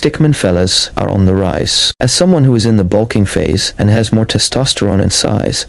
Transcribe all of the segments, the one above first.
stickman fellas are on the rise. As someone who is in the bulking phase and has more testosterone and size,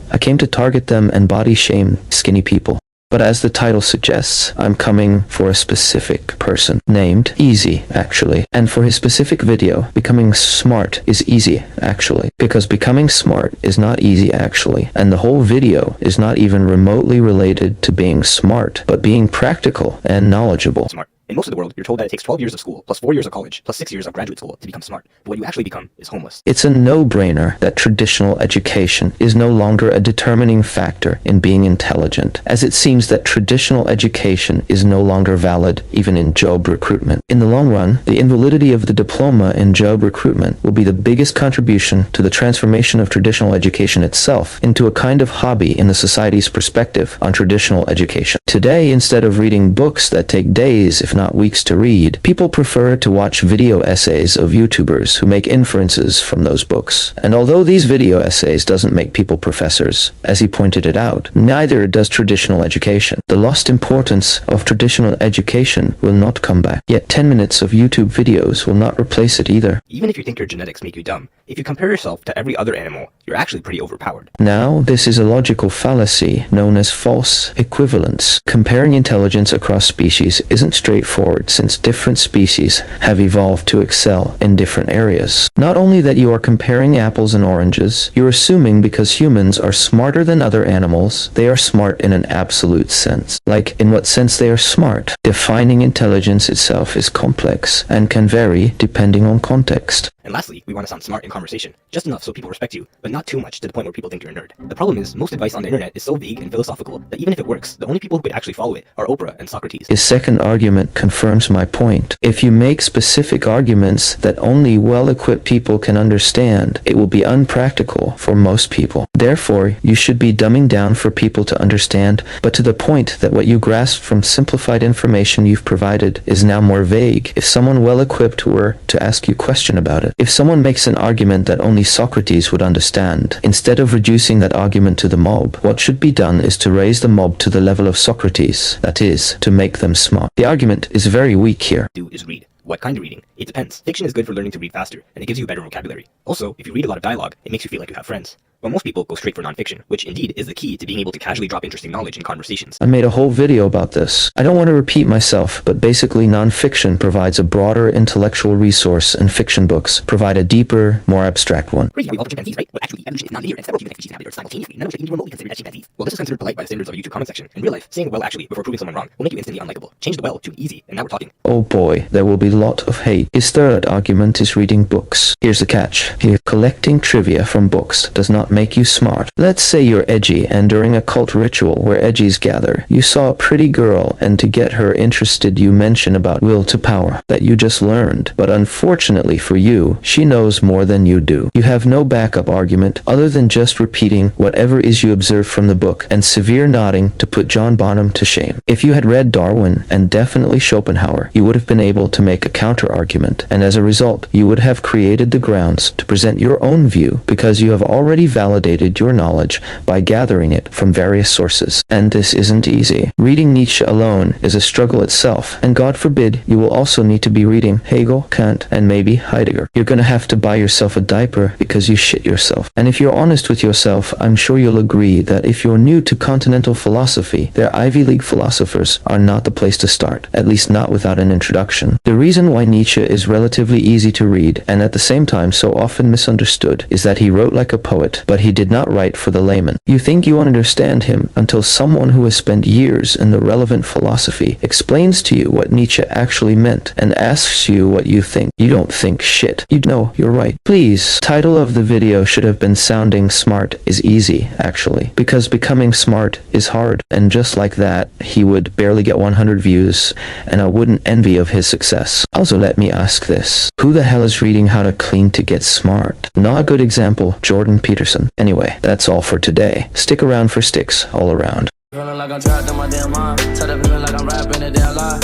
I came to target them and body shame skinny people. But as the title suggests, I'm coming for a specific person, named Easy, actually. And for his specific video, becoming smart is easy, actually. Because becoming smart is not easy, actually. And the whole video is not even remotely related to being smart, but being practical and knowledgeable. Smart. In most of the world, you're told that it takes 12 years of school, plus 4 years of college, plus 6 years of graduate school to become smart. But what you actually become is homeless. It's a no-brainer that traditional education is no longer a determining factor in being intelligent, as it seems that traditional education is no longer valid even in job recruitment. In the long run, the invalidity of the diploma in job recruitment will be the biggest contribution to the transformation of traditional education itself into a kind of hobby in the society's perspective on traditional education. Today, instead of reading books that take days, if not weeks to read, people prefer to watch video essays of YouTubers who make inferences from those books. And although these video essays doesn't make people professors, as he pointed it out, neither does traditional education. The lost importance of traditional education will not come back. Yet 10 minutes of YouTube videos will not replace it either. Even if you think your genetics make you dumb, if you compare yourself to every other animal, you're actually pretty overpowered. Now, this is a logical fallacy known as false equivalence. Comparing intelligence across species isn't straightforward since different species have evolved to excel in different areas. Not only that you are comparing apples and oranges, you're assuming because humans are smarter than other animals, they are smart in an absolute sense. Like, in what sense they are smart? Defining intelligence itself is complex and can vary depending on context. And lastly, we want to sound smart in conversation, just enough so people respect you, but not too much to the point where people think you're a nerd. The problem is, most advice on the internet is so vague and philosophical that even if it works, the only people who could actually follow it are Oprah and Socrates. His second argument confirms my point. If you make specific arguments that only well-equipped people can understand, it will be unpractical for most people. Therefore, you should be dumbing down for people to understand, but to the point that what you grasp from simplified information you've provided is now more vague. If someone well-equipped were to ask you a question about it, if someone makes an argument that only Socrates would understand, instead of reducing that argument to the mob, what should be done is to raise the mob to the level of Socrates, that is, to make them smart. The argument is very weak here. Do is read. What kind of reading? It depends. Fiction is good for learning to read faster, and it gives you a better vocabulary. Also, if you read a lot of dialogue, it makes you feel like you have friends. But most people go straight for nonfiction, which indeed is the key to being able to casually drop interesting knowledge in conversations. I made a whole video about this. I don't want to repeat myself, but basically nonfiction provides a broader intellectual resource and fiction books provide a deeper, more abstract one. Crazy how we all chimpanzees, right? But actually, evolution is non-linear, and several human species inhabit Earth simultaneously, none of which can even remotely considered as chimpanzees. Well, this is considered polite by the standards of a YouTube comment section. In real life, saying well actually before proving someone wrong will make you instantly unlikable. Change the well to easy, and now we're talking. Oh boy, there will be a lot of hate. His third argument is reading books. Here's the catch. Here, collecting trivia from books does not make you smart. Let's say you're edgy, and during a cult ritual where edgies gather, you saw a pretty girl, and to get her interested you mention about will to power that you just learned. But unfortunately for you, she knows more than you do. You have no backup argument other than just repeating whatever is you observe from the book and severe nodding to put John Bonham to shame. If you had read Darwin and definitely Schopenhauer, you would have been able to make a counter-argument, and as a result, you would have created the grounds to present your own view because you have already validated your knowledge by gathering it from various sources. And this isn't easy. Reading Nietzsche alone is a struggle itself, and God forbid you will also need to be reading Hegel, Kant, and maybe Heidegger. You're gonna have to buy yourself a diaper because you shit yourself. And if you're honest with yourself, I'm sure you'll agree that if you're new to continental philosophy, their Ivy League philosophers are not the place to start, at least not without an introduction. The reason why Nietzsche is relatively easy to read, and at the same time so often misunderstood, is that he wrote like a poet, but he did not write for the layman. You think you understand him until someone who has spent years in the relevant philosophy explains to you what Nietzsche actually meant and asks you what you think. You don't think shit. You know you're right. Please, title of the video should have been Sounding Smart is Easy, actually, because becoming smart is hard, and just like that, he would barely get 100 views, and I wouldn't envy of his success. Also, let me ask this. Who the hell is reading How to Clean to Get Smart? Not a good example, Jordan Peterson. Anyway, that's all for today. Stick around for sticks all around. Feeling like I'm trapped in my damn mind. Tell the feeling like I'm rapping a damn lie.